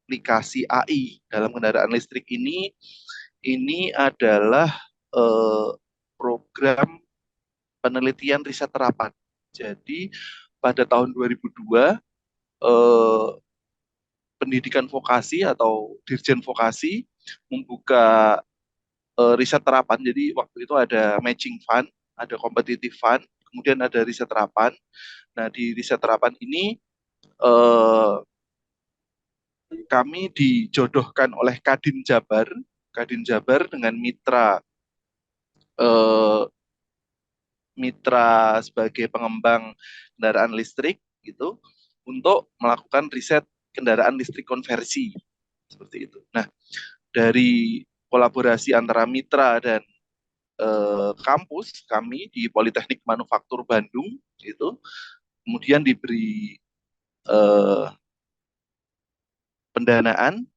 aplikasi AI dalam kendaraan listrik ini adalah eh, program penelitian riset terapan. Jadi pada tahun 2002 eh, pendidikan vokasi atau Dirjen Vokasi membuka riset terapan. Jadi waktu itu ada matching fund, ada competitive fund, kemudian ada riset terapan. Nah, di riset terapan ini eh, kami dijodohkan oleh Kadin Jabar dengan eh, mitra sebagai pengembang kendaraan listrik gitu untuk melakukan riset kendaraan listrik konversi seperti itu. Nah, dari kolaborasi antara mitra dan kampus kami di Politeknik Manufaktur Bandung itu kemudian diberi eh, pendanaan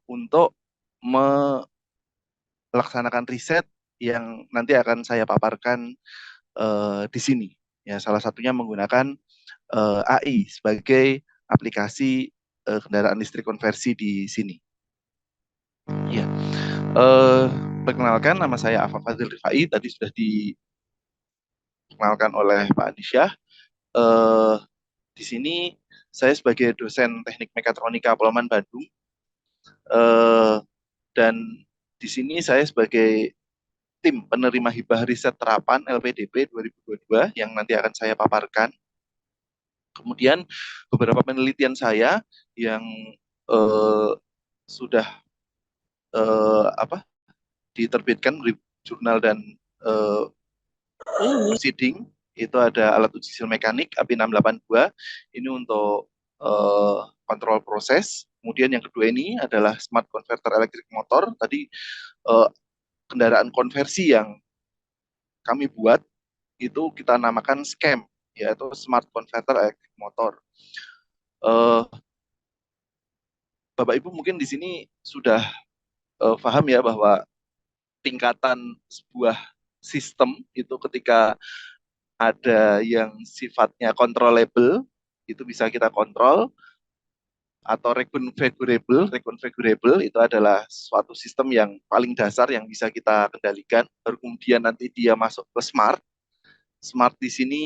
untuk melaksanakan riset yang nanti akan saya paparkan di sini. Ya, salah satunya menggunakan AI sebagai aplikasi kendaraan listrik konversi di sini. Ya, eh, perkenalkan nama saya Afa Fazil Rifai. Tadi sudah dikenalkan oleh Pak Adisyah. Eh, di sini saya sebagai dosen Teknik Mekatronika Poloman Bandung eh, dan di sini saya sebagai tim penerima hibah riset terapan LPDP 2022 yang nanti akan saya paparkan. Kemudian beberapa penelitian saya yang eh, sudah apa diterbitkan di jurnal dan eh, proceeding itu ada alat uji hasil mekanik API 682 ini untuk eh, kontrol proses. Kemudian yang kedua ini adalah smart converter elektrik motor. Tadi eh, kendaraan konversi yang kami buat itu kita namakan SCAM, yaitu smart converter elektrik motor. Eh, Bapak Ibu mungkin di sini sudah paham ya bahwa tingkatan sebuah sistem itu ketika ada yang sifatnya controllable, itu bisa kita kontrol, atau reconfigurable itu adalah suatu sistem yang paling dasar yang bisa kita kendalikan. Baru kemudian nanti dia masuk ke smart. Smart di sini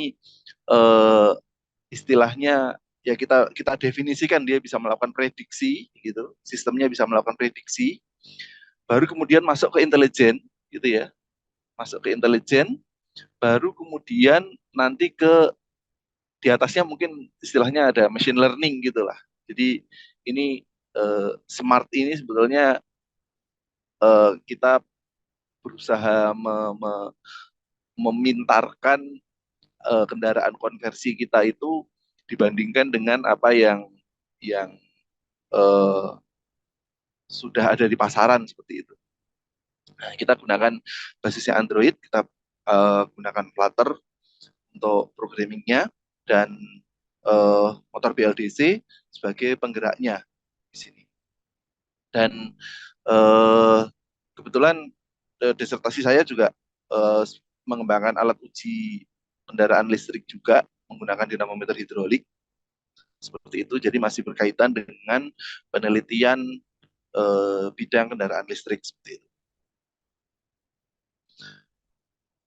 eh, istilahnya ya kita kita definisikan dia bisa melakukan prediksi gitu, sistemnya bisa melakukan prediksi. Baru kemudian masuk ke intelijen gitu ya, masuk ke intelijen. Baru kemudian nanti ke di atasnya mungkin istilahnya ada machine learning gitulah. Jadi ini smart ini sebetulnya kita berusaha memintarkan kendaraan konversi kita itu dibandingkan dengan apa yang eh, sudah ada di pasaran seperti itu. Nah, kita gunakan basisnya Android, kita gunakan Flutter untuk programmingnya dan motor BLDC sebagai penggeraknya di sini. Dan eh, kebetulan disertasi saya juga eh, mengembangkan alat uji kendaraan listrik juga menggunakan dinamometer hidrolik seperti itu. Jadi masih berkaitan dengan penelitian bidang kendaraan listrik seperti itu.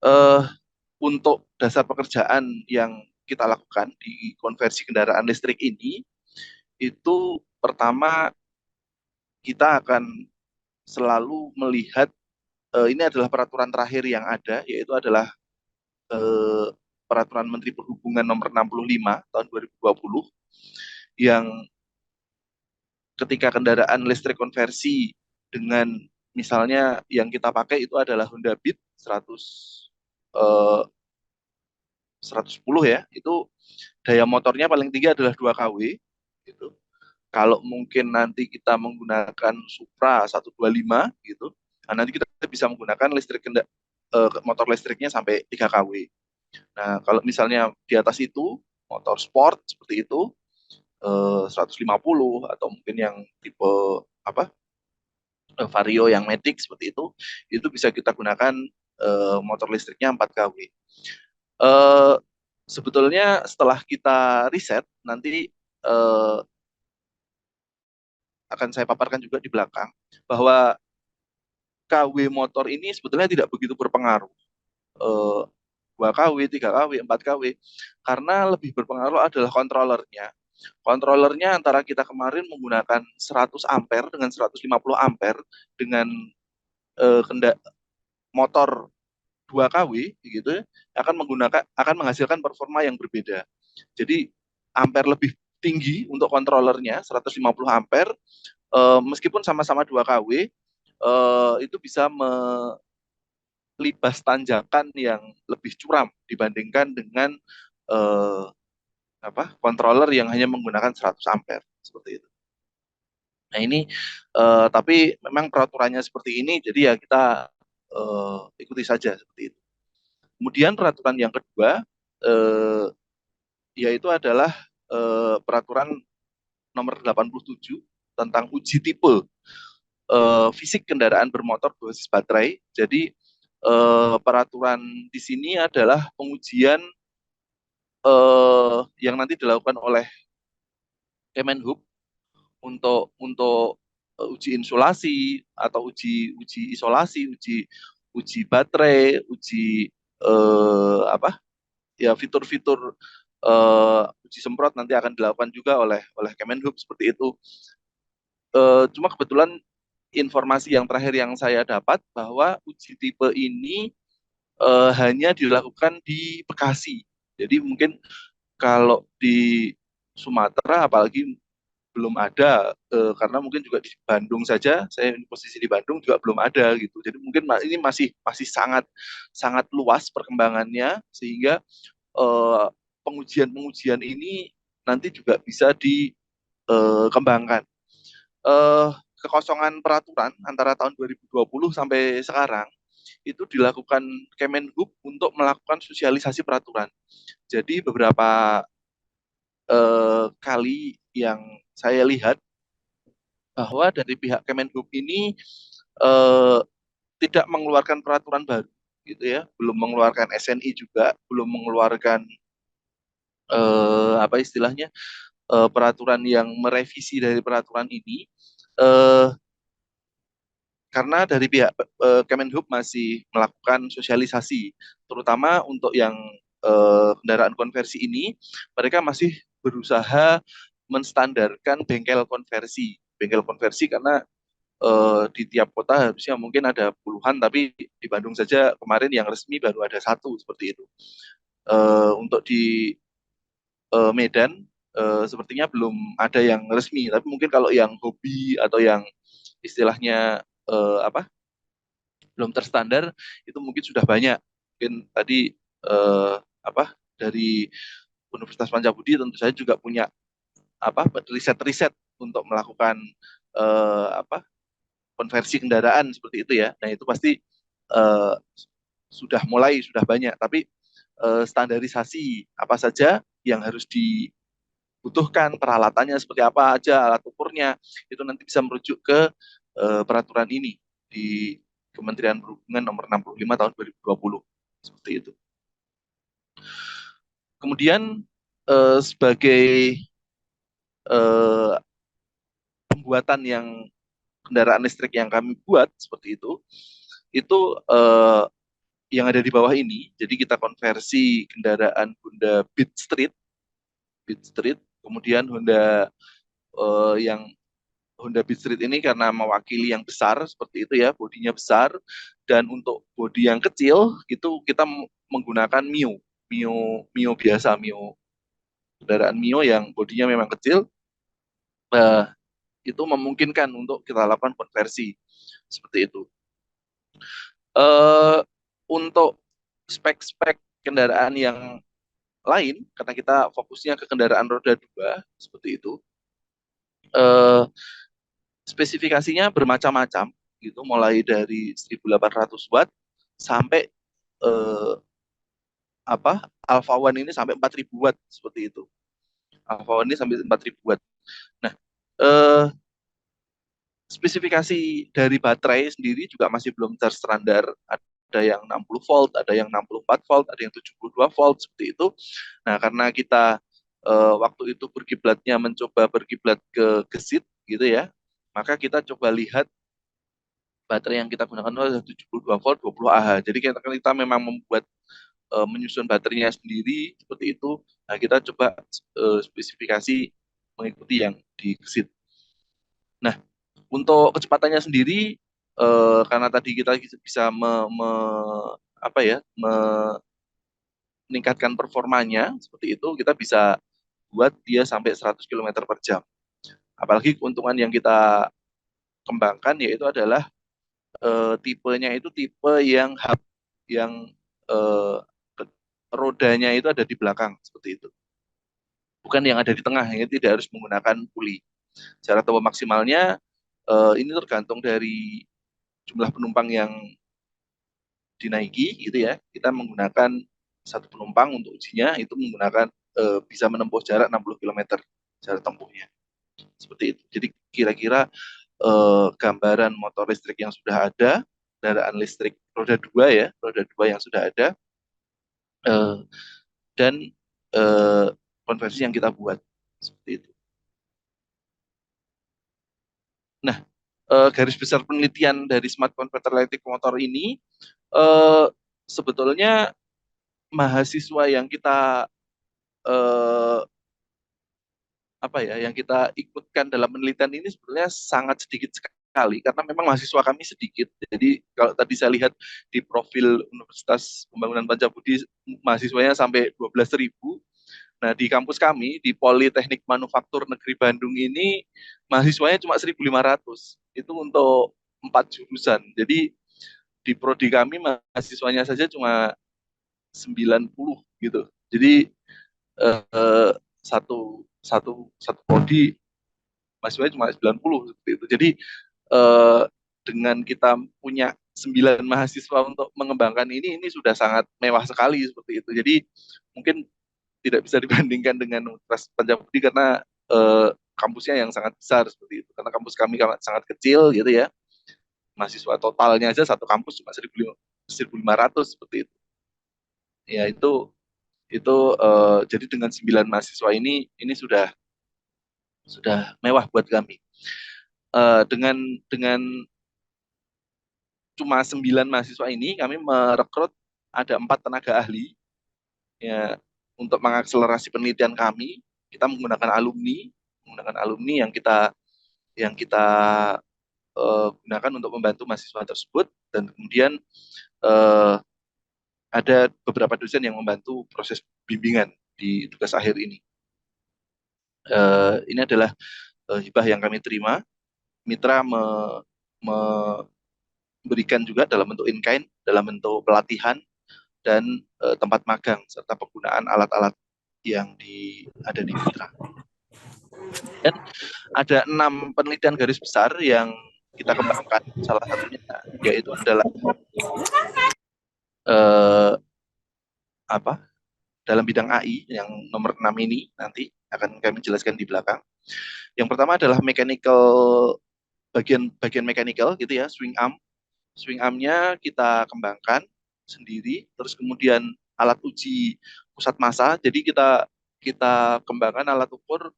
Eh, untuk dasar pekerjaan yang kita lakukan di konversi kendaraan listrik ini, itu pertama kita akan selalu melihat ini adalah peraturan terakhir yang ada, yaitu adalah eh, Peraturan Menteri Perhubungan Nomor 65 tahun 2020 yang ketika kendaraan listrik konversi dengan misalnya yang kita pakai itu adalah Honda Beat 110 ya, itu daya motornya paling tinggi adalah 2 kW gitu. Kalau mungkin nanti kita menggunakan Supra 125 gitu, nah nanti kita bisa menggunakan motor listriknya sampai 3 kW. Nah, kalau misalnya di atas itu motor sport seperti itu 150 atau mungkin yang tipe apa Vario yang Matic seperti itu bisa kita gunakan motor listriknya 4 kW. Eh, Sebetulnya setelah kita riset nanti eh, akan saya paparkan juga di belakang, bahwa KW motor ini sebetulnya tidak begitu berpengaruh. Eh, 2 kW, 3 kW, 4 kW, karena lebih berpengaruh adalah kontrolernya. Kontrolernya antara kita kemarin menggunakan 100 ampere dengan 150 ampere dengan motor 2 kW gitu ya, akan menghasilkan performa yang berbeda. Jadi ampere lebih tinggi untuk kontrolernya 150 ampere, meskipun sama-sama 2 kW, itu bisa melibas tanjakan yang lebih curam dibandingkan dengan eh, controller yang hanya menggunakan 100 ampere seperti itu. Nah ini tapi memang peraturannya seperti ini, jadi ya kita ikuti saja seperti itu. Kemudian peraturan yang kedua eh, yaitu adalah peraturan nomor 87 tentang uji tipe fisik kendaraan bermotor berbasis baterai. Jadi peraturan di sini adalah pengujian yang nanti dilakukan oleh Kemenhub untuk uji insulasi atau uji uji isolasi, uji baterai, uji apa ya fitur-fitur uji semprot nanti akan dilakukan juga oleh Kemenhub seperti itu. Cuma kebetulan informasi yang terakhir yang saya dapat bahwa uji tipe ini hanya dilakukan di Bekasi. Jadi mungkin kalau di Sumatera apalagi belum ada, karena mungkin juga di Bandung saja, saya posisi di Bandung juga belum ada gitu. Jadi mungkin ini masih masih sangat sangat luas perkembangannya, sehingga pengujian-pengujian ini nanti juga bisa dikembangkan. eh, Kekosongan peraturan antara tahun 2020 sampai sekarang itu dilakukan Kemenhub untuk melakukan sosialisasi peraturan. Jadi beberapa kali yang saya lihat bahwa dari pihak Kemenhub ini eh, tidak mengeluarkan peraturan baru, gitu ya, belum mengeluarkan SNI juga, belum mengeluarkan apa istilahnya peraturan yang merevisi dari peraturan ini. Eh, karena dari pihak Kemenhub masih melakukan sosialisasi, terutama untuk yang kendaraan konversi ini, mereka masih berusaha menstandarkan bengkel konversi. Bengkel konversi karena di tiap kota harusnya mungkin ada puluhan, tapi di Bandung saja kemarin yang resmi baru ada satu seperti itu. Untuk di Medan sepertinya belum ada yang resmi, tapi mungkin kalau yang hobi atau yang istilahnya belum terstandar itu mungkin sudah banyak. Mungkin tadi eh, dari Universitas Pancabudi tentu saja juga punya riset-riset untuk melakukan eh, apa konversi kendaraan seperti itu ya. Nah itu pasti eh, sudah banyak. Tapi standarisasi apa saja yang harus dibutuhkan, peralatannya seperti apa aja, alat ukurnya, itu nanti bisa merujuk ke peraturan ini di Kementerian Perhubungan nomor 65 tahun 2020 seperti itu. Kemudian sebagai eh, pembuatan yang kendaraan listrik yang kami buat seperti itu yang ada di bawah ini. Jadi kita konversi kendaraan Honda Beat Street, kemudian yang Honda Beat Street ini karena mewakili yang besar seperti itu ya, bodinya besar, dan untuk bodi yang kecil itu kita menggunakan Mio, Mio biasa, kendaraan Mio yang bodinya memang kecil, eh, itu memungkinkan untuk kita lakukan konversi seperti itu. Eh, untuk spek-spek kendaraan yang lain, karena kita fokusnya ke kendaraan roda dua seperti itu, eh, spesifikasinya bermacam-macam gitu, mulai dari 1800 watt sampai eh, Alpha One ini sampai 4000 watt seperti itu. Alpha One ini sampai 4000 watt. Nah, eh, spesifikasi dari baterai sendiri juga masih belum terstandar. Ada yang 60 volt, ada yang 64 volt, ada yang 72 volt seperti itu. Nah, karena kita waktu itu berkiblatnya mencoba berkiblat ke gesit gitu ya. maka kita coba lihat baterai yang kita gunakan itu adalah 72 volt 20 Ah. Jadi kita memang membuat menyusun baterainya sendiri seperti itu. Nah, kita coba spesifikasi mengikuti yang di gesit. Nah, untuk kecepatannya sendiri karena tadi kita bisa apa ya, meningkatkan performanya seperti itu, kita bisa buat dia sampai 100 km per jam. Apalagi keuntungan yang kita kembangkan yaitu adalah tipenya itu tipe yang hub, yang eh, rodanya itu ada di belakang seperti itu. Bukan yang ada di tengah, ya tidak harus menggunakan puli. Cara turbo maksimalnya ini tergantung dari jumlah penumpang yang dinaiki gitu ya. Kita menggunakan satu penumpang untuk ujinya itu menggunakan bisa menempuh jarak 60 km jarak tempuhnya. Seperti itu. Jadi kira-kira gambaran motor listrik yang sudah ada, kendaraan listrik roda dua ya, roda dua yang sudah ada, eh, dan eh, konversi yang kita buat seperti itu. Nah, garis besar penelitian dari smart converter electric motor ini eh, sebetulnya mahasiswa yang kita eh, apa ya, yang kita ikutkan dalam penelitian ini sebetulnya sangat sedikit sekali karena memang mahasiswa kami sedikit. Jadi kalau tadi saya lihat di profil Universitas Pembangunan Pancabudi mahasiswanya sampai 12.000. Nah, di kampus kami di Politeknik Manufaktur Negeri Bandung ini mahasiswanya cuma 1.500. Itu untuk 4 jurusan. Jadi di prodi kami mahasiswanya saja cuma 90 gitu. Jadi eh, satu satu satu prodi mahasiswanya cuma 90 seperti itu. Jadi eh, dengan kita punya 9 mahasiswa untuk mengembangkan ini sudah sangat mewah sekali seperti itu. Jadi mungkin tidak bisa dibandingkan dengan Universitas Pancabudi karena kampusnya yang sangat besar seperti itu. Karena kampus kami sangat kecil gitu ya. Mahasiswa totalnya aja satu kampus cuma 1.500 seperti itu. Ya itu jadi dengan 9 mahasiswa ini sudah mewah buat kami. Dengan cuma 9 mahasiswa ini kami merekrut ada 4 tenaga ahli ya untuk mengakselerasi penelitian kami. Kita menggunakan alumni yang kita gunakan untuk membantu mahasiswa tersebut dan kemudian eh, ada beberapa dosen yang membantu proses bimbingan di tugas akhir ini. Ini adalah hibah yang kami terima. Mitra memberikan juga dalam bentuk in-kind, dalam bentuk pelatihan dan tempat magang serta penggunaan alat-alat yang ada di Mitra. Dan ada 6 penelitian garis besar yang kita kembangkan. Salah satunya yaitu adalah eh, apa dalam bidang AI yang nomor 6 ini nanti akan kami jelaskan di belakang. Yang pertama adalah bagian mechanical gitu ya, swing arm. Swing armnya kita kembangkan sendiri, terus kemudian alat uji pusat massa. Jadi kita kita kembangkan alat ukur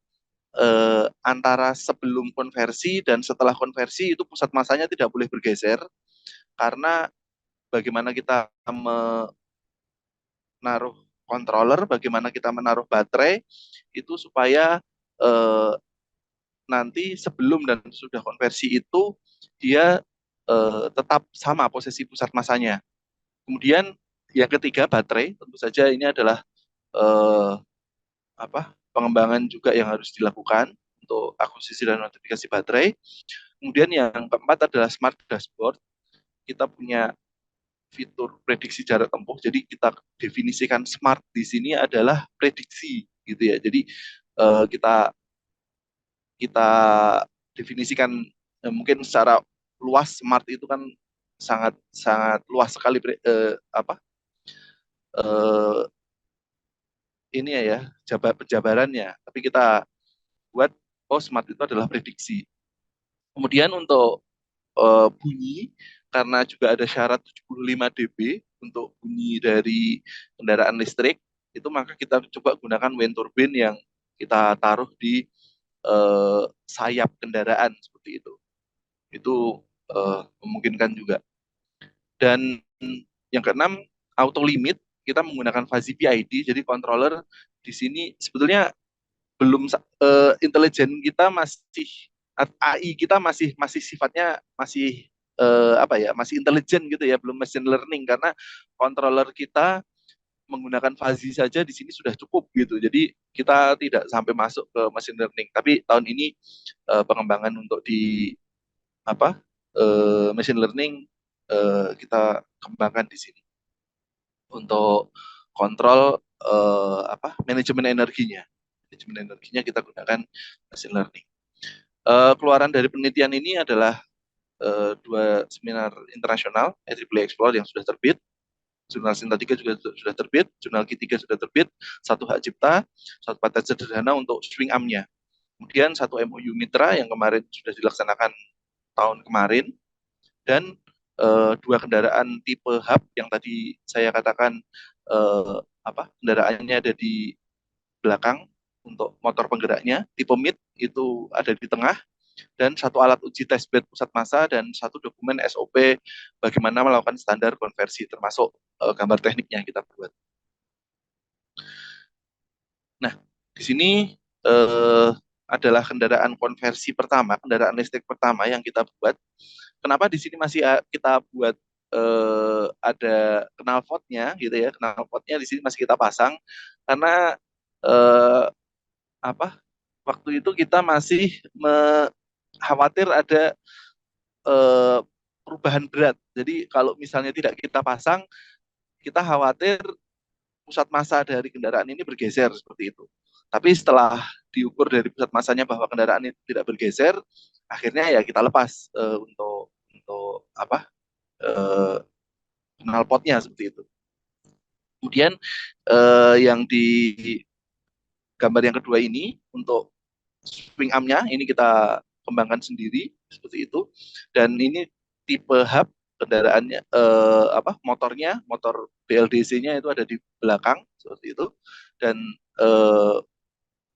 antara sebelum konversi dan setelah konversi itu pusat massanya tidak boleh bergeser karena bagaimana kita menaruh controller, bagaimana kita menaruh baterai itu supaya eh, nanti sebelum dan sudah konversi itu dia tetap sama posisi pusat massanya. Kemudian yang ketiga baterai, tentu saja ini adalah eh, pengembangan juga yang harus dilakukan untuk akuisisi dan notifikasi baterai. Kemudian yang keempat adalah smart dashboard. Kita punya fitur prediksi jarak tempuh. Jadi kita definisikan smart di sini adalah prediksi gitu ya. Jadi kita kita definisikan mungkin secara luas smart itu kan sangat sangat luas sekali eh, ini ya penjabarannya. Tapi kita buat smart itu adalah prediksi. Kemudian untuk bunyi karena juga ada syarat 75 dB untuk bunyi dari kendaraan listrik itu maka kita coba gunakan wind turbine yang kita taruh di sayap kendaraan seperti itu. Itu memungkinkan juga. Dan yang keenam, auto limit. Kita menggunakan fuzzy PID, jadi controller di sini sebetulnya belum intelijen kita masih AI kita masih masih sifatnya masih apa ya, masih intelijen gitu ya, belum machine learning, karena controller kita menggunakan fuzzy saja di sini sudah cukup gitu. Jadi kita tidak sampai masuk ke machine learning. Tapi tahun ini pengembangan untuk di apa machine learning kita kembangkan di sini untuk kontrol manajemen energinya. Manajemen energinya kita gunakan machine learning. Keluaran dari penelitian ini adalah dua seminar internasional, IEEE Explore yang sudah terbit, jurnal Sintetika juga sudah terbit, jurnal Q3 sudah terbit, satu hak cipta, satu paten sederhana untuk swing arm-nya. Kemudian satu MOU mitra yang kemarin sudah dilaksanakan tahun kemarin, dan dua kendaraan tipe hub yang tadi saya katakan kendaraannya ada di belakang untuk motor penggeraknya, tipe mid itu ada di tengah, dan satu alat uji testbed pusat massa, dan satu dokumen SOP bagaimana melakukan standar konversi, termasuk gambar tekniknya yang kita buat. Nah, di sini adalah kendaraan konversi pertama, kendaraan listrik pertama yang kita buat. Kenapa di sini masih kita buat ada knalpotnya gitu ya, knalpotnya di sini masih kita pasang karena eh, waktu itu kita masih khawatir ada eh, perubahan berat. Jadi kalau misalnya tidak kita pasang, kita khawatir pusat massa dari kendaraan ini bergeser seperti itu. Tapi setelah diukur dari pusat massanya bahwa kendaraan ini tidak bergeser, akhirnya ya kita lepas untuk eh, knalpotnya seperti itu. Kemudian yang di gambar yang kedua ini untuk swing arm-nya ini kita kembangkan sendiri seperti itu, dan ini tipe hub kendaraannya motornya, motor BLDC-nya itu ada di belakang seperti itu, dan eh,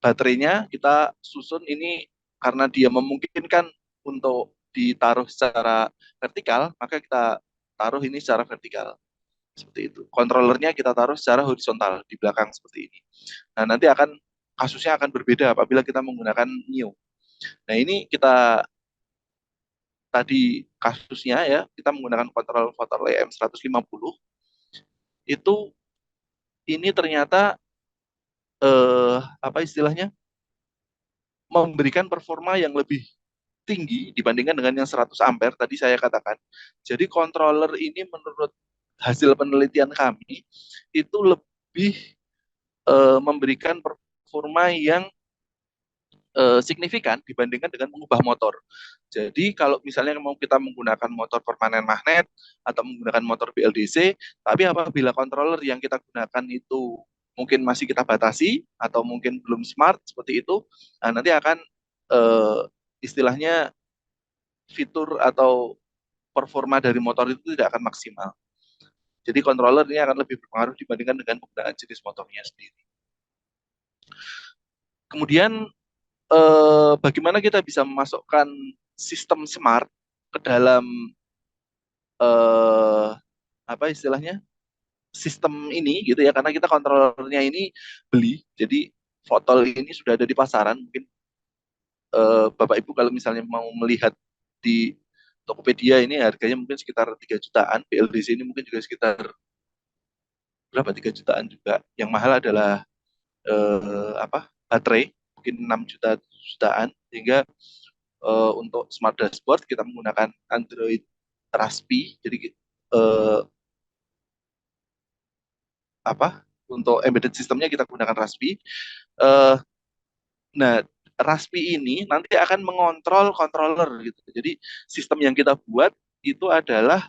baterainya kita susun ini karena dia memungkinkan untuk ditaruh secara vertikal, maka kita taruh ini secara vertikal seperti itu. Kontrolernya kita taruh secara horizontal di belakang seperti ini. Nah, nanti kasusnya akan berbeda apabila kita menggunakan Neo. Nah, ini kita tadi kasusnya ya, kita menggunakan kontrol motor EM150, itu ini ternyata apa istilahnya, memberikan performa yang lebih tinggi dibandingkan dengan yang 100 ampere tadi saya katakan. Jadi controller ini menurut hasil penelitian kami itu lebih memberikan performa yang signifikan dibandingkan dengan mengubah motor. Jadi kalau misalnya mau kita menggunakan motor permanen magnet atau menggunakan motor BLDC, tapi apabila controller yang kita gunakan itu mungkin masih kita batasi atau mungkin belum smart seperti itu, nah nanti akan eh, istilahnya fitur atau performa dari motor itu tidak akan maksimal. Jadi controller ini akan lebih berpengaruh dibandingkan dengan penggunaan jenis motornya sendiri. Kemudian bagaimana kita bisa memasukkan sistem smart ke dalam eh, apa istilahnya, sistem ini gitu ya, karena kita kontrolernya ini beli, jadi Fotol ini sudah ada di pasaran. Mungkin Bapak Ibu kalau misalnya mau melihat di Tokopedia ini harganya mungkin sekitar 3 jutaan, BLDC ini mungkin juga sekitar berapa, 3 jutaan juga. Yang mahal adalah baterai, mungkin 6 jutaan, sehingga untuk smart dashboard kita menggunakan Android Raspi. Jadi eh, untuk embedded sistemnya kita gunakan Raspi. Eh, nah, Raspi ini nanti akan mengontrol controller gitu. Jadi sistem yang kita buat itu adalah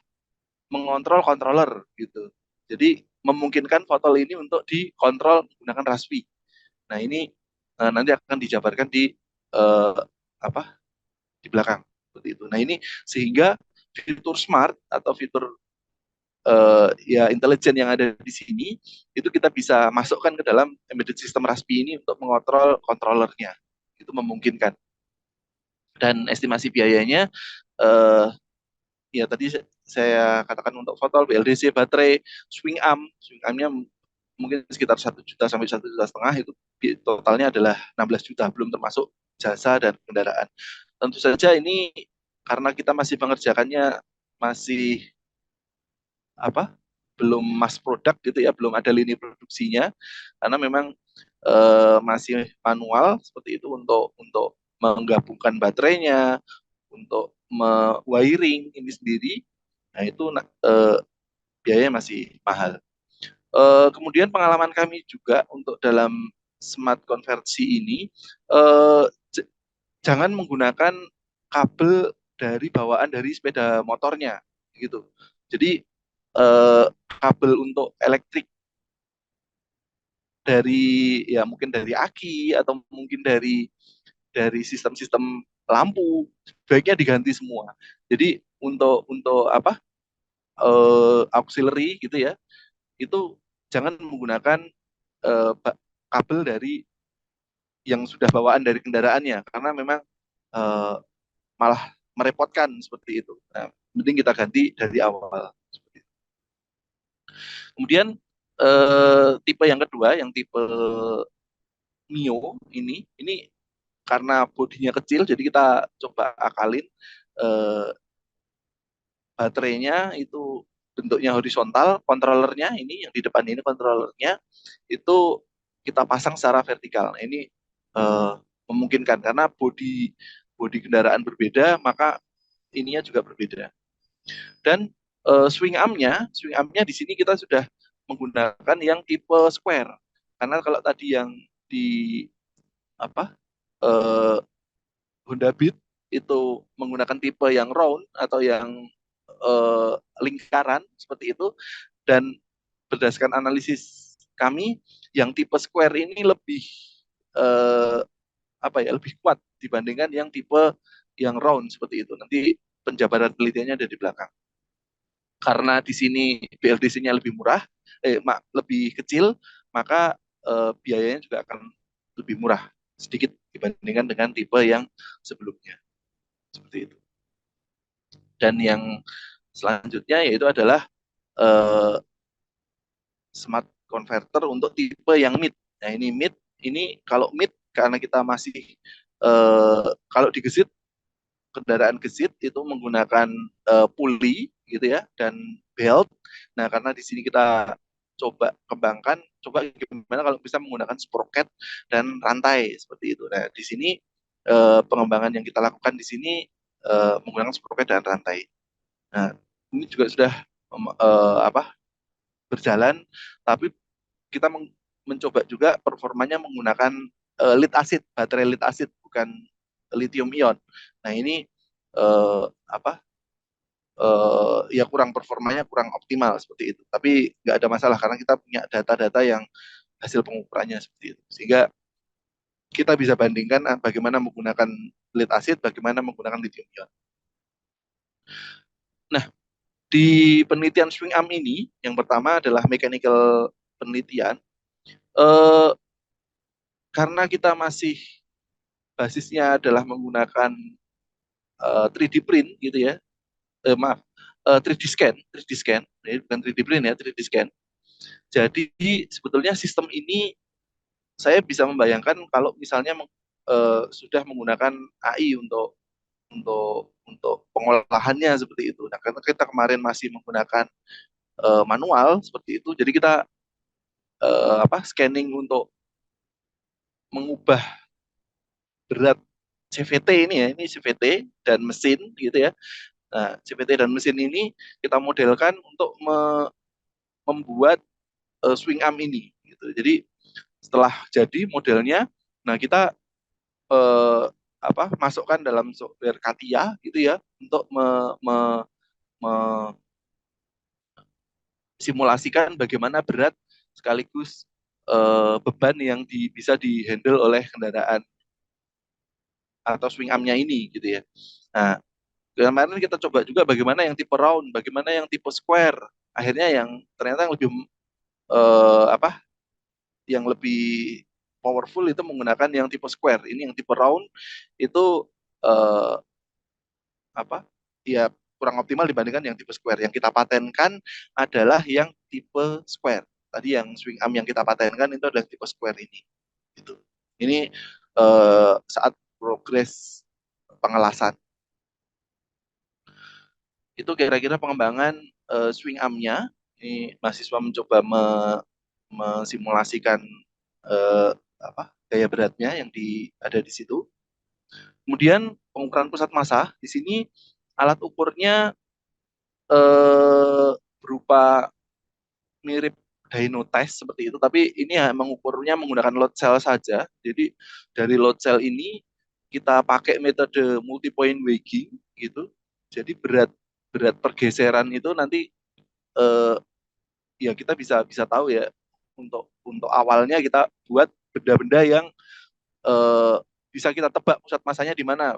mengontrol controller gitu. Jadi memungkinkan Fotol ini untuk dikontrol menggunakan Raspi. Nah, ini nanti akan dijabarkan di eh, apa di belakang seperti itu. Nah, ini sehingga fitur smart atau fitur ya intelijen yang ada di sini itu kita bisa masukkan ke dalam embedded system Raspi ini untuk mengontrol kontrolernya. Itu memungkinkan. Dan estimasi biayanya eh, ya tadi saya katakan untuk fotol, BLDC, baterai, swing armnya mungkin sekitar 1 juta sampai 1,5 juta, itu totalnya adalah 16 juta, belum termasuk jasa dan kendaraan. Tentu saja ini karena kita masih mengerjakannya masih apa, belum mass product gitu ya, belum ada lini produksinya, karena memang masih manual seperti itu untuk menggabungkan baterainya, untuk wiring ini sendiri. Nah itu biayanya masih mahal. Kemudian pengalaman kami juga untuk dalam smart konversi ini, eh, jangan menggunakan kabel dari bawaan dari sepeda motornya gitu. Jadi eh, kabel untuk elektrik dari, ya mungkin dari aki atau mungkin dari sistem-sistem lampu, baiknya diganti semua. Jadi untuk apa, auxiliary gitu ya, itu jangan menggunakan kabel dari yang sudah bawaan dari kendaraannya, karena memang eh, malah merepotkan seperti itu. Nah, mending kita ganti dari awal. Kemudian tipe yang kedua, yang tipe Mio ini karena bodinya kecil, jadi kita coba akalin, eh, baterainya itu bentuknya horizontal, kontrolernya ini yang di depan ini kontrolernya itu kita pasang secara vertikal. Nah, ini eh, memungkinkan karena bodi bodi kendaraan berbeda, maka ininya juga berbeda. Dan swing armnya di sini kita sudah menggunakan yang tipe square. Karena kalau tadi yang di apa, eh, Honda Beat itu menggunakan tipe yang round atau yang eh, lingkaran seperti itu, dan berdasarkan analisis kami yang tipe square ini lebih eh, apa ya, lebih kuat dibandingkan yang tipe yang round seperti itu. Nanti penjabaran penelitiannya ada di belakang. Karena di sini BLDC-nya lebih murah, lebih kecil, maka biayanya juga akan lebih murah sedikit dibandingkan dengan tipe yang sebelumnya. Seperti itu. Dan yang selanjutnya yaitu adalah eh, smart converter untuk tipe yang mid. Nah ini mid, ini kalau mid karena kita masih kalau di gesit, kendaraan gesit itu menggunakan puli gitu ya, dan belt. Nah karena di sini kita coba kembangkan, coba gimana kalau bisa menggunakan sprocket dan rantai seperti itu. Nah di sini pengembangan yang kita lakukan di sini menggunakan sprocket dan rantai. Nah ini juga sudah apa, berjalan, tapi kita mencoba juga performanya menggunakan lead acid, baterai lead acid, bukan lithium ion. Nah ini apa, ya kurang, performanya kurang optimal seperti itu. Tapi nggak ada masalah karena kita punya data-data yang hasil pengukurannya seperti itu. Sehingga kita bisa bandingkan bagaimana menggunakan lead acid, bagaimana menggunakan lithium ion. Nah, di penelitian swing arm ini, yang pertama adalah mechanical penelitian. Eh, karena kita masih basisnya adalah menggunakan 3D print gitu ya, maaf, 3D scan, 3D scan, ini bukan 3D print ya, 3D scan. Jadi sebetulnya sistem ini saya bisa membayangkan kalau misalnya sudah menggunakan AI untuk pengolahannya seperti itu. Nah, karena kita kemarin masih menggunakan manual seperti itu, jadi kita apa, scanning untuk mengubah berat CVT ini ya, ini CVT dan mesin gitu ya. Nah, CVT dan mesin ini kita modelkan untuk membuat swing arm ini gitu. Jadi setelah jadi modelnya, nah kita eh, apa, masukkan dalam software CATIA gitu ya, untuk simulasikan bagaimana berat sekaligus beban yang bisa dihandle oleh kendaraan atau swing armnya ini gitu ya. Nah, kemarin kita coba juga bagaimana yang tipe round, bagaimana yang tipe square. Akhirnya yang ternyata yang lebih apa, yang lebih powerful itu menggunakan yang tipe square. Ini yang tipe round itu eh, apa? ya kurang optimal dibandingkan yang tipe square. Yang kita patenkan adalah yang tipe square. Tadi yang swing arm yang kita patenkan itu adalah tipe square ini. Gitu. Ini saat progres pengelasan. Itu kira-kira pengembangan swing arm-nya. Ini mahasiswa mencoba mensimulasikan eh, apa gaya beratnya yang ada di situ. Kemudian pengukuran pusat massa di sini alat ukurnya berupa mirip dyno test seperti itu, tapi ini ya mengukurnya menggunakan load cell saja. Jadi dari load cell ini kita pakai metode multi point weighing gitu. Jadi berat berat pergeseran itu nanti eh, ya kita bisa bisa tahu ya untuk awalnya kita buat benda-benda yang eh, bisa kita tebak pusat masanya di mana.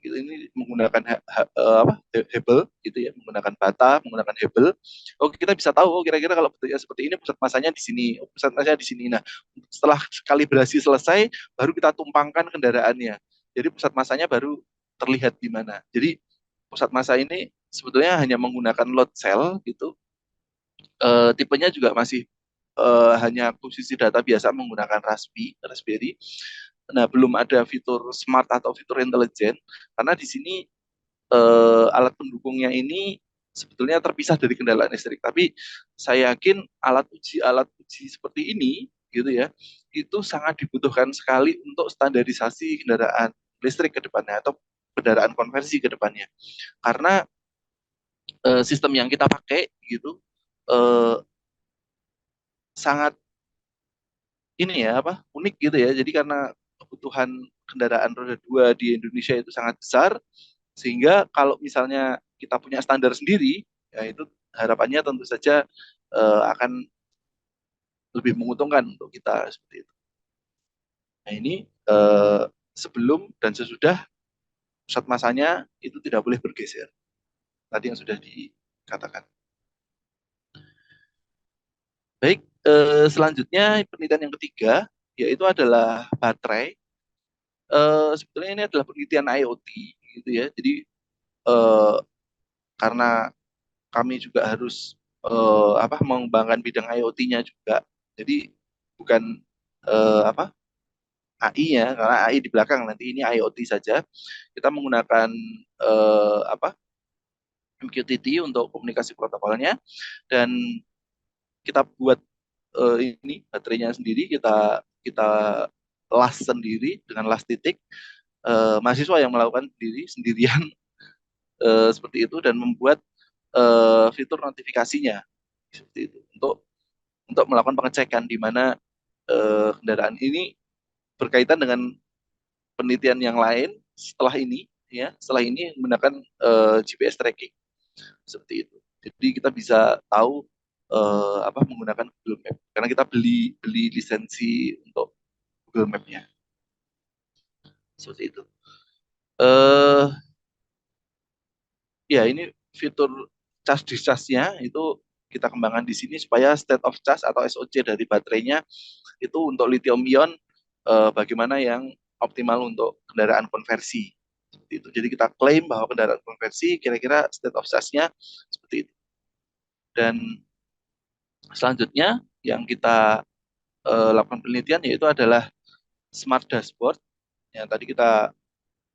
Ini menggunakan apa Hubble gitu ya, menggunakan bata, menggunakan Hubble. Oh, kita bisa tahu oh, kira-kira kalau bentuknya seperti ini pusat masanya di sini, oh, pusat masanya di sini. Nah, setelah kalibrasi selesai, baru kita tumpangkan kendaraannya. Jadi pusat masanya baru terlihat di mana. Jadi pusat massa ini sebetulnya hanya menggunakan load cell gitu. Tipenya juga masih hanya akuisisi data biasa menggunakan Raspberry. Nah, belum ada fitur smart atau fitur intelijen karena di sini alat pendukungnya ini sebetulnya terpisah dari kendaraan listrik. Tapi saya yakin alat uji seperti ini gitu ya, itu sangat dibutuhkan sekali untuk standarisasi kendaraan listrik ke depannya atau kendaraan konversi ke depannya. Karena sistem yang kita pakai gitu eh, sangat ini ya apa unik gitu ya. Jadi karena kebutuhan kendaraan roda dua di Indonesia itu sangat besar, sehingga kalau misalnya kita punya standar sendiri, ya itu harapannya tentu saja akan lebih menguntungkan untuk kita seperti itu. Nah ini eh, sebelum dan sesudah pusat masanya itu tidak boleh bergeser. Tadi yang sudah dikatakan. Baik, selanjutnya penelitian yang ketiga yaitu adalah baterai. Sebetulnya ini adalah penelitian IoT gitu ya. Jadi eh, karena kami juga harus apa mengembangkan bidang IoT-nya juga. Jadi bukan apa AI-nya karena AI di belakang nanti ini IoT saja. Kita menggunakan apa MQTT untuk komunikasi protokolnya dan kita buat ini baterainya sendiri kita kita las sendiri dengan las titik. Mahasiswa yang melakukan sendirian seperti itu dan membuat fitur notifikasinya seperti itu untuk melakukan pengecekan di mana kendaraan ini berkaitan dengan penelitian yang lain setelah ini menggunakan GPS tracking seperti itu. Jadi kita bisa tahu apa menggunakan Google Map karena kita beli beli lisensi untuk Google Map-nya seperti itu. eh Ya, ini fitur charge discharge-nya itu kita kembangkan di sini supaya state of charge atau SOC dari baterainya itu untuk lithium ion bagaimana yang optimal untuk kendaraan konversi. Seperti itu. Jadi kita klaim bahwa kendaraan konversi kira-kira state of charge-nya seperti itu. Dan selanjutnya yang kita lakukan penelitian yaitu adalah smart dashboard. Yang tadi kita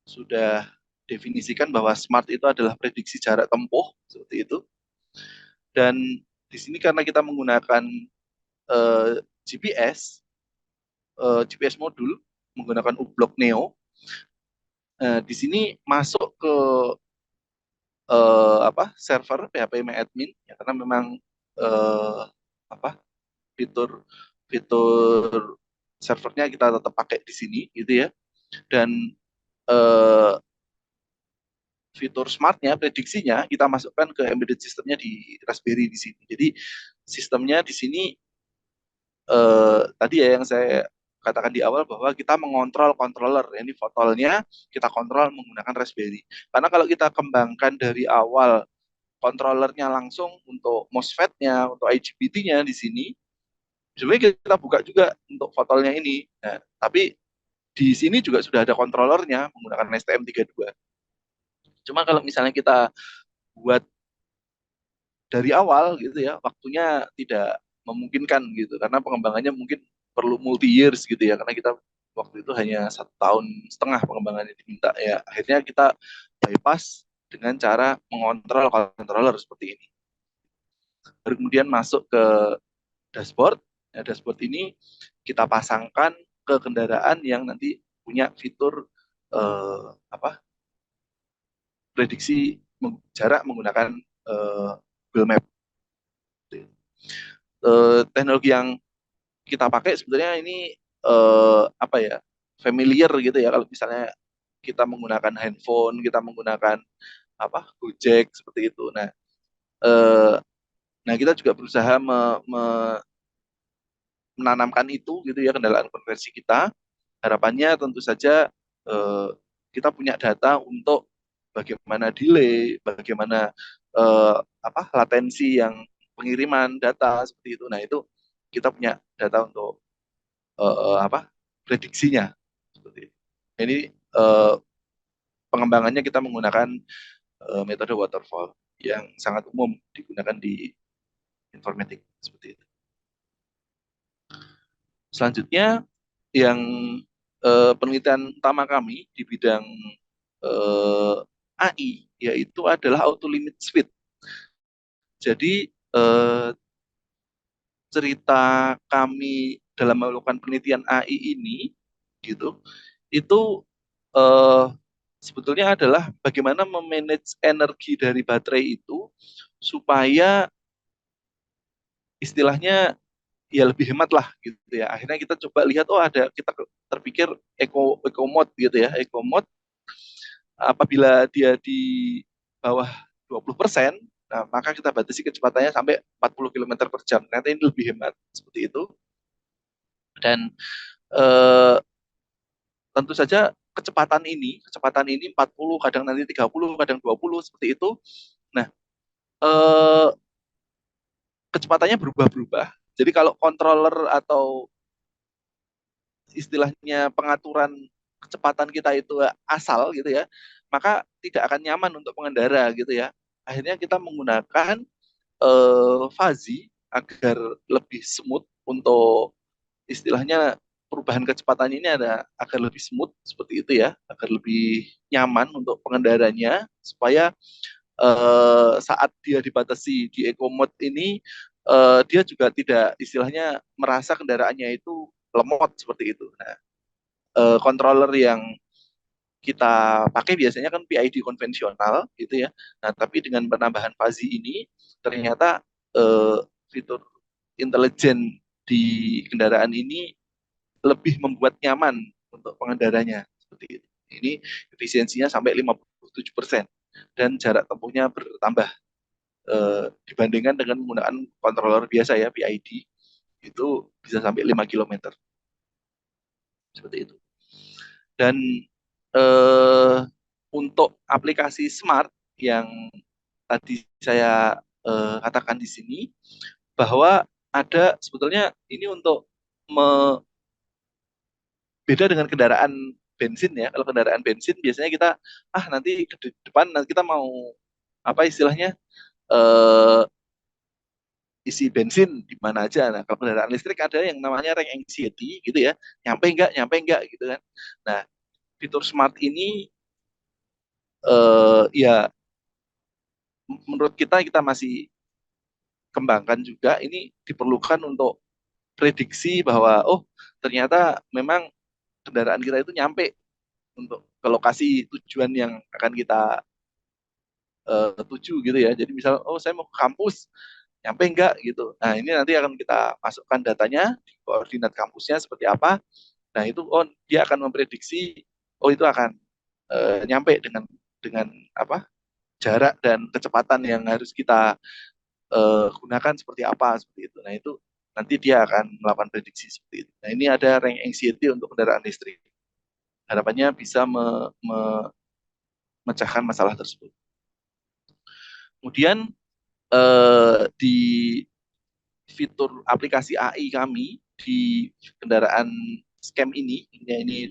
sudah definisikan bahwa smart itu adalah prediksi jarak tempuh seperti itu. Dan di sini karena kita menggunakan eh, GPS, GPS modul menggunakan U-Block Neo, di sini masuk ke apa server php-admin ya karena memang eh, apa fitur fitur servernya kita tetap pakai di sini gitu ya dan eh, fitur smartnya prediksinya kita masukkan ke embedded sistemnya di Raspberry di sini. Jadi sistemnya di sini tadi ya yang saya katakan di awal bahwa kita mengontrol controller, ini fotolnya kita kontrol menggunakan Raspberry. Karena kalau kita kembangkan dari awal controllernya langsung untuk MOSFET-nya, untuk IGBT-nya di sini, sebenarnya kita buka juga untuk fotolnya ini. Nah, tapi di sini juga sudah ada controllernya menggunakan STM32. Cuma kalau misalnya kita buat dari awal gitu ya, waktunya tidak memungkinkan gitu, karena pengembangannya mungkin perlu multi years gitu ya, karena kita waktu itu hanya 1,5 tahun pengembangannya diminta ya. Akhirnya kita bypass dengan cara mengontrol controller seperti ini. Baru kemudian masuk ke dashboard. Ya, dashboard ini kita pasangkan ke kendaraan yang nanti punya fitur apa prediksi jarak menggunakan Google Map. Teknologi yang kita pakai sebenarnya ini apa ya, familiar gitu ya, kalau misalnya kita menggunakan handphone, kita menggunakan apa Gojek seperti itu. Eh, nah kita juga berusaha menanamkan itu gitu ya, kendaraan konversi kita. Harapannya tentu saja eh, kita punya data untuk bagaimana delay, bagaimana eh, apa latensi yang pengiriman data seperti itu. Nah itu kita punya data untuk apa prediksinya seperti itu. Ini eh, pengembangannya kita menggunakan metode waterfall yang sangat umum digunakan di informatik seperti itu. Selanjutnya yang penelitian utama kami di bidang AI yaitu adalah auto limit speed. Jadi cerita kami dalam melakukan penelitian AI ini gitu itu eh, sebetulnya adalah bagaimana memanage energi dari baterai itu supaya istilahnya ya lebih hemat lah gitu ya. Akhirnya kita coba lihat, oh ada, kita terpikir eco mode gitu ya. Eco mode apabila dia di bawah 20%, nah maka kita batasi kecepatannya sampai 40 km per jam. Nanti ini lebih hemat seperti itu. Dan eh, tentu saja kecepatan ini 40, kadang nanti 30, kadang 20 seperti itu. Nah, eh, kecepatannya berubah-berubah. Jadi kalau controller atau istilahnya pengaturan kecepatan kita itu asal gitu ya, maka tidak akan nyaman untuk pengendara gitu ya. Akhirnya kita menggunakan fuzzy agar lebih smooth untuk istilahnya perubahan kecepatan ini ada agar lebih smooth seperti itu ya, agar lebih nyaman untuk pengendaranya supaya saat dia dibatasi di eco mode ini dia juga tidak istilahnya merasa kendaraannya itu lemot seperti itu. Nah, controller yang kita pakai biasanya kan PID konvensional gitu ya. Nah, tapi dengan penambahan fuzzy ini ternyata fitur intelijen di kendaraan ini lebih membuat nyaman untuk pengendaranya seperti itu. Ini efisiensinya sampai 57% dan jarak tempuhnya bertambah dibandingkan dengan menggunakan controller biasa ya PID itu bisa sampai 5 kilometer seperti itu. Dan eh, untuk aplikasi smart yang tadi saya katakan di sini bahwa ada sebetulnya ini untuk beda dengan kendaraan bensin ya. Kalau kendaraan bensin biasanya kita nanti ke depan nanti kita mau apa istilahnya eh, isi bensin di mana aja. Nah, kalau kendaraan listrik ada yang namanya range anxiety gitu ya. Nyampe enggak gitu kan. Nah, fitur smart ini ya menurut kita masih kembangkan juga, ini diperlukan untuk prediksi bahwa oh ternyata memang kendaraan kita itu nyampe untuk ke lokasi tujuan yang akan kita tuju gitu ya. Jadi misal oh saya mau ke kampus, nyampe enggak gitu. Nah, ini nanti akan kita masukkan datanya di koordinat kampusnya seperti apa. Nah, itu oh dia akan memprediksi oh itu akan nyampe dengan apa? Jarak dan kecepatan yang harus kita gunakan seperti apa seperti itu. Nah, itu nanti dia akan melakukan prediksi seperti itu. Nah, ini ada rank anxiety untuk kendaraan listrik. Harapannya bisa memecahkan masalah tersebut. Kemudian di fitur aplikasi AI kami di kendaraan scam ini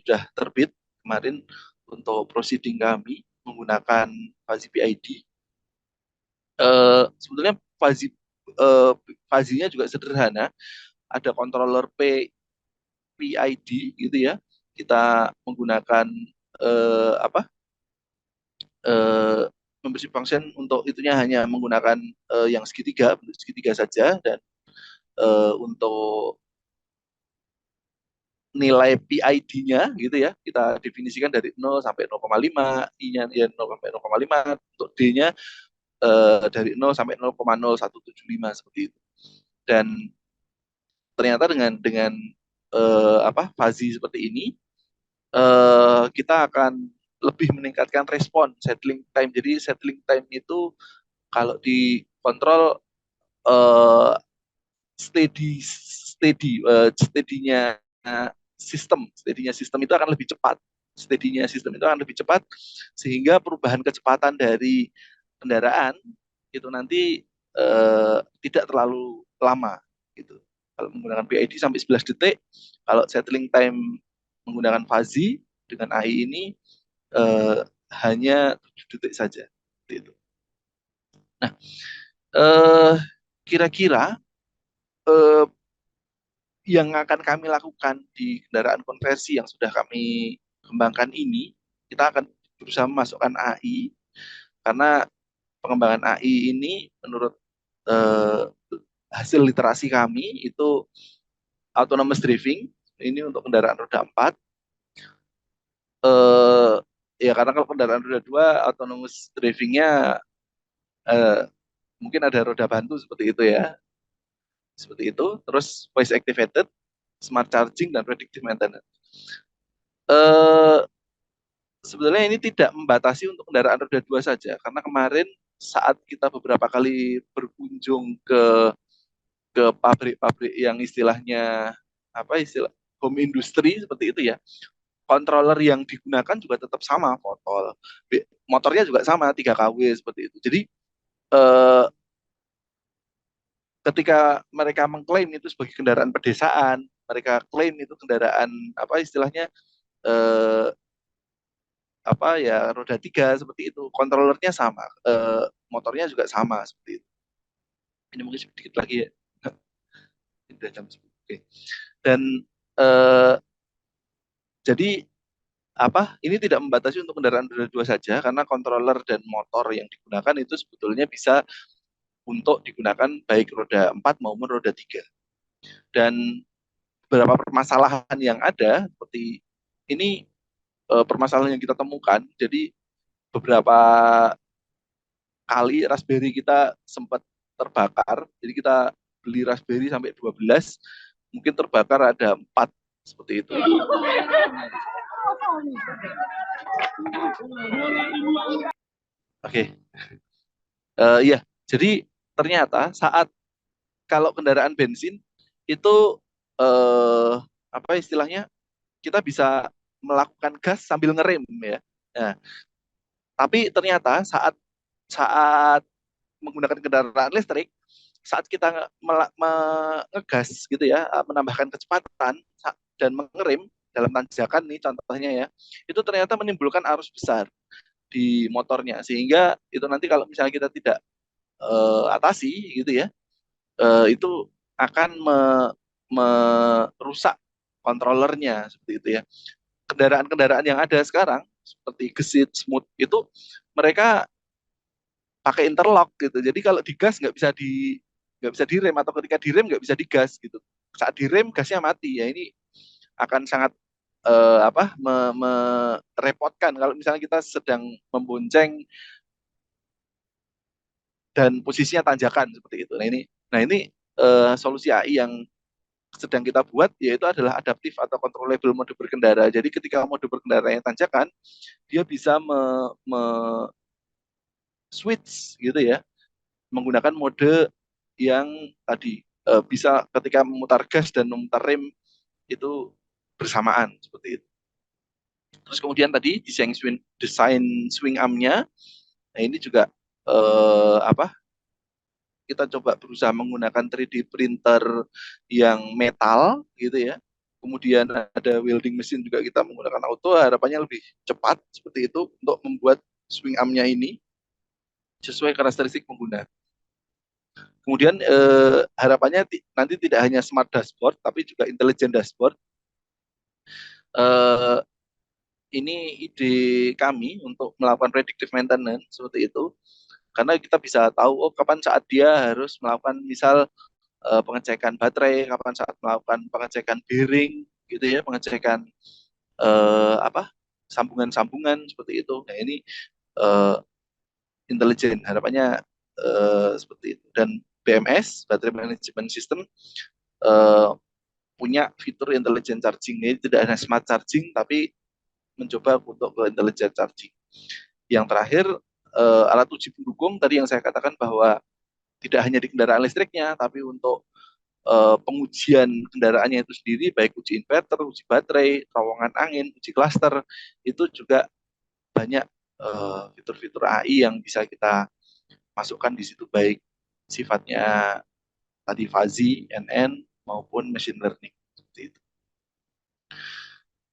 sudah terbit kemarin untuk proceeding kami menggunakan fuzzy PID. Sebetulnya fuzzy fuzzy-nya juga sederhana, ada controller PID gitu ya. Kita menggunakan apa? Membership function untuk itunya hanya menggunakan yang segitiga, bentuk segitiga saja, dan untuk nilai PID-nya gitu ya, kita definisikan dari 0 sampai 0,5, I-nya ya 0 sampai 0,5, untuk D-nya dari 0 sampai 0,0175 seperti itu. Dan ternyata dengan apa fuzzy seperti ini kita akan lebih meningkatkan respon settling time. Jadi settling time itu kalau dikontrol uh, steady-nya sistem itu akan lebih cepat. Steady-nya sistem itu akan lebih cepat sehingga perubahan kecepatan dari kendaraan itu nanti tidak terlalu lama gitu. Kalau menggunakan PID sampai 11 detik, kalau settling time menggunakan fuzzy dengan AI ini eh, hanya 7 detik saja. Gitu. Nah, eh, kira-kira eh, yang akan kami lakukan di kendaraan konversi yang sudah kami kembangkan ini, kita akan berusaha memasukkan AI karena pengembangan AI ini menurut eh, hasil literasi kami itu autonomous driving ini untuk kendaraan roda 4. eh, Ya karena kalau kendaraan roda 2 autonomous drivingnya eh, mungkin ada roda bantu seperti itu ya. Seperti itu. Terus voice activated, smart charging, dan predictive maintenance. Eh, Sebetulnya ini tidak membatasi untuk kendaraan roda 2 saja. Karena kemarin saat kita beberapa kali berkunjung ke pabrik-pabrik yang istilahnya apa istilah home industry seperti itu ya, controller yang digunakan juga tetap sama, motornya juga sama 3 kW seperti itu. Jadi eh, ketika mereka mengklaim itu sebagai kendaraan pedesaan, mereka klaim itu kendaraan apa istilahnya eh, apa ya roda 3 seperti itu, kontrolernya sama, motornya juga sama seperti itu. Ini mungkin sedikit lagi ya, udah jam 10. Oke. Dan eh, jadi apa ini tidak membatasi untuk kendaraan roda 2 saja karena controller dan motor yang digunakan itu sebetulnya bisa untuk digunakan baik roda 4 maupun roda 3. Dan beberapa permasalahan yang ada seperti ini permasalahan yang kita temukan. Jadi beberapa kali Raspberry kita sempat terbakar. Jadi kita beli Raspberry sampai 12, mungkin terbakar ada 4 seperti itu. Oke. Iya, jadi ternyata saat kalau kendaraan bensin itu eh, apa istilahnya kita bisa melakukan gas sambil ngerem ya. Nah, tapi ternyata saat saat menggunakan kendaraan listrik, saat kita ngegas gitu ya, menambahkan kecepatan dan mengerem dalam tanjakan nih contohnya ya, itu ternyata menimbulkan arus besar di motornya sehingga itu nanti kalau misalnya kita tidak atasi gitu ya, itu akan merusak kontrolernya seperti itu ya. Kendaraan-kendaraan yang ada sekarang seperti Gesit, Smooth itu mereka pakai interlock gitu. Jadi kalau digas nggak bisa direm atau ketika direm nggak bisa digas gitu. Saat direm gasnya mati ya ini akan sangat apa merepotkan kalau misalnya kita sedang membonceng dan posisinya tanjakan seperti itu. Nah ini solusi AI yang sedang kita buat yaitu adalah adaptif atau controllable mode berkendara. Jadi ketika mode berkendara yang tanjakan, dia bisa switch gitu ya, menggunakan mode yang tadi bisa ketika memutar gas dan memutar rem itu bersamaan seperti itu. Terus kemudian tadi desain swing arm-nya, nah ini juga apa? Kita coba berusaha menggunakan 3D printer yang metal gitu ya. Kemudian ada welding mesin juga kita menggunakan auto, harapannya lebih cepat seperti itu untuk membuat swing arm-nya ini sesuai karakteristik pengguna. Kemudian harapannya nanti tidak hanya smart dashboard, tapi juga intelligent dashboard. Eh, ini ide kami untuk melakukan predictive maintenance seperti itu, karena kita bisa tahu oh kapan saat dia harus melakukan misal pengecekan baterai, kapan saat melakukan pengecekan bearing, gitu ya, pengecekan apa sambungan-sambungan seperti itu. Nah ini eh, intelijen harapannya seperti itu. Dan BMS Battery Management System eh, punya fitur intelligent charging. Ini tidak hanya smart charging, tapi mencoba untuk ke intelligent charging. Yang terakhir alat uji pendukung tadi yang saya katakan bahwa tidak hanya di kendaraan listriknya, tapi untuk pengujian kendaraannya itu sendiri, baik uji inverter, uji baterai, terowongan angin, uji klaster, itu juga banyak fitur-fitur AI yang bisa kita masukkan di situ, baik sifatnya tadi fuzzy, NN, maupun machine learning. Seperti itu.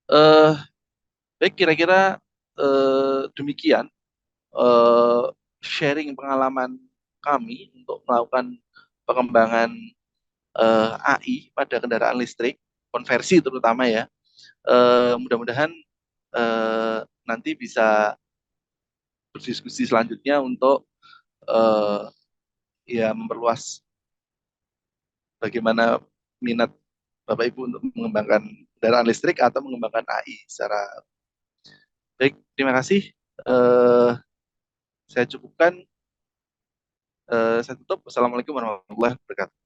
Eh, Baik, kira-kira demikian eh, sharing pengalaman kami untuk melakukan pengembangan AI pada kendaraan listrik, konversi terutama ya. Mudah-mudahan nanti bisa berdiskusi selanjutnya untuk eh, ya memperluas bagaimana minat Bapak Ibu untuk mengembangkan kendaraan listrik atau mengembangkan AI secara baik. Terima kasih. Eh, saya cukupkan. Saya tutup. Wassalamualaikum warahmatullahi wabarakatuh.